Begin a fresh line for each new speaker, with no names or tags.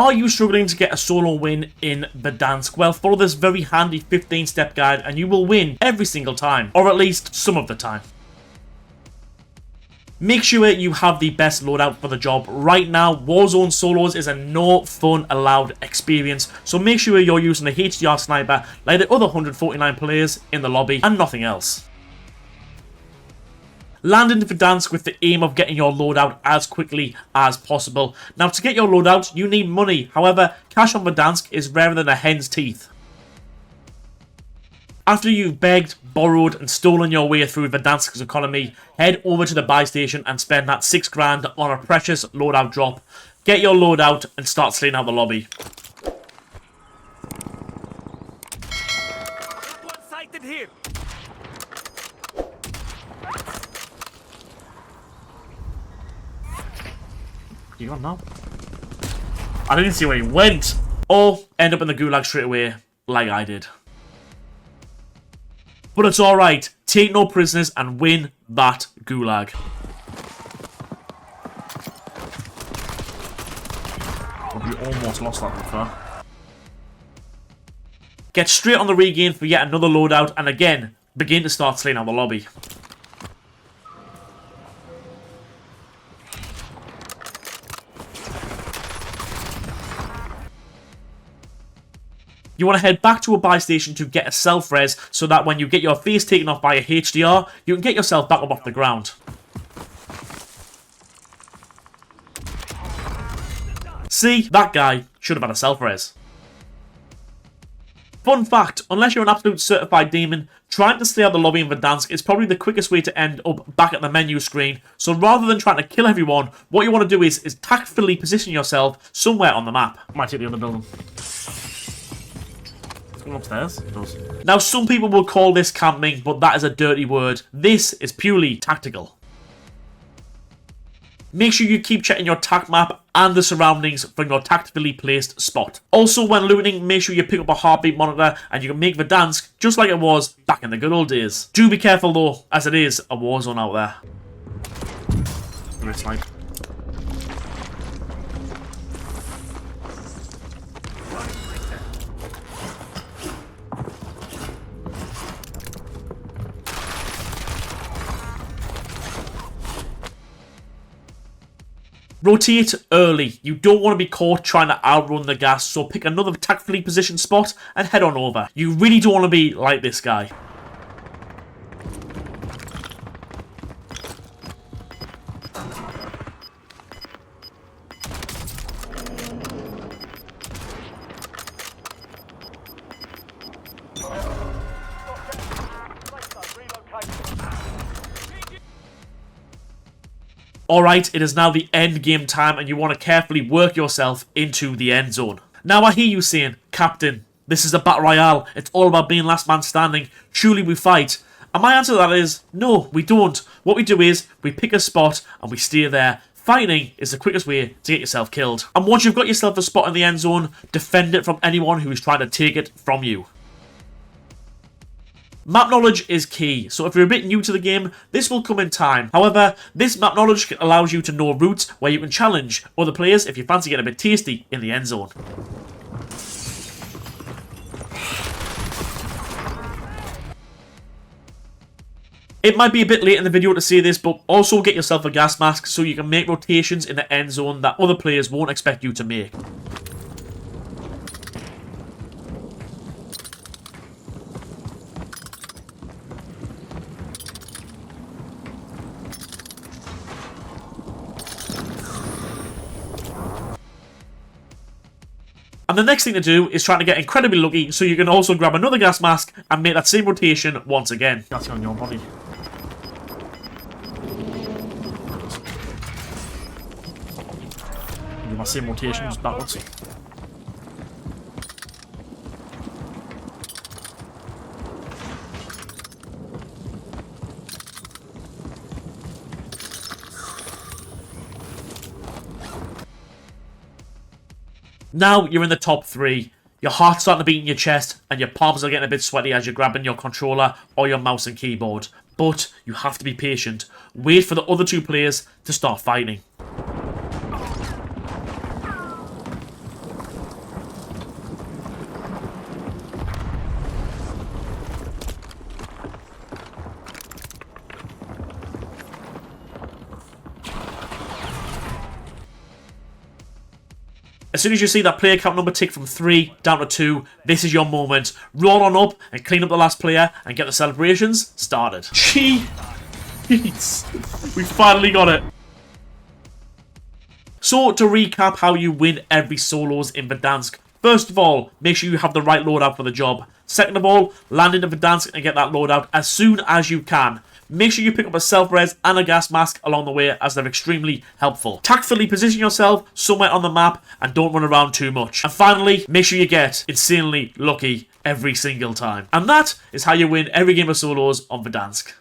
Are you struggling to get a solo win in Verdansk? Well, follow this very handy 15-step guide and you will win every single time, or at least some of the time. Make sure you have the best loadout for the job. Right now, Warzone Solos is a no fun allowed experience, so make sure you're using the HDR sniper like the other 149 players in the lobby and nothing else. Land into Verdansk with the aim of getting your loadout as quickly as possible. Now, to get your loadout, you need money. However, cash on Verdansk is rarer than a hen's teeth. After you've begged, borrowed and stolen your way through Verdansk's economy, head over to the buy station and spend that 6 grand on a precious loadout drop. Get your loadout and start slaying out the lobby.
One-sighted here.
You got now? I didn't see where he went. Or end up in the Gulag straight away, like I did. But it's alright. Take no prisoners and win that Gulag. We almost lost that one far. Get straight on the regain for yet another loadout and again, begin to start slaying out the lobby. You want to head back to a buy station to get a self-res so that when you get your face taken off by a HDR, you can get yourself back up off the ground. See, that guy should have had a self-res. Fun fact, unless you're an absolute certified demon, trying to stay out the lobby in Verdansk is probably the quickest way to end up back at the menu screen. So rather than trying to kill everyone, what you want to do is tactfully position yourself somewhere on the map. Might take the other building. Upstairs. It does. Now, some people will call this camping, but that is a dirty word. This is purely tactical. Make sure you keep checking your tac map and the surroundings from your tactically placed spot. Also, when looting, make sure you pick up a heartbeat monitor and you can make Verdansk just like it was back in the good old days. Do be careful though, as it is a war zone out there. Great snipe. Rotate early. You don't want to be caught trying to outrun the gas, so pick another tactfully positioned spot and head on over. You really don't want to be like this guy. Alright, it is now the end game time and you want to carefully work yourself into the end zone. Now I hear you saying, Captain, this is a battle royale, it's all about being last man standing, surely we fight. And my answer to that is, no, we don't. What we do is, we pick a spot and we stay there. Fighting is the quickest way to get yourself killed. And once you've got yourself a spot in the end zone, defend it from anyone who is trying to take it from you. Map knowledge is key, so if you're a bit new to the game, this will come in time. However, this map knowledge allows you to know routes where you can challenge other players if you fancy getting a bit tasty in the end zone. It might be a bit late in the video to say this, but also get yourself a gas mask so you can make rotations in the end zone that other players won't expect you to make. And the next thing to do is trying to get incredibly lucky so you can also grab another gas mask and make that same rotation once again. That's on your body. Do my same rotation just backwards. Now you're in the top 3. Your heart's starting to beat in your chest and your palms are getting a bit sweaty as you're grabbing your controller or your mouse and keyboard. But you have to be patient. Wait for the other 2 players to start fighting. As soon as you see that player count number tick from 3 down to 2, this is your moment. Roll on up and clean up the last player and get the celebrations started. Jeez, we finally got it. So, to recap how you win every solos in Verdansk. First of all, make sure you have the right loadout for the job. Second of all, land into Verdansk and get that loadout as soon as you can. Make sure you pick up a self-res and a gas mask along the way, as they're extremely helpful. Tactfully position yourself somewhere on the map and don't run around too much. And finally, make sure you get insanely lucky every single time. And that is how you win every game of solos on Verdansk.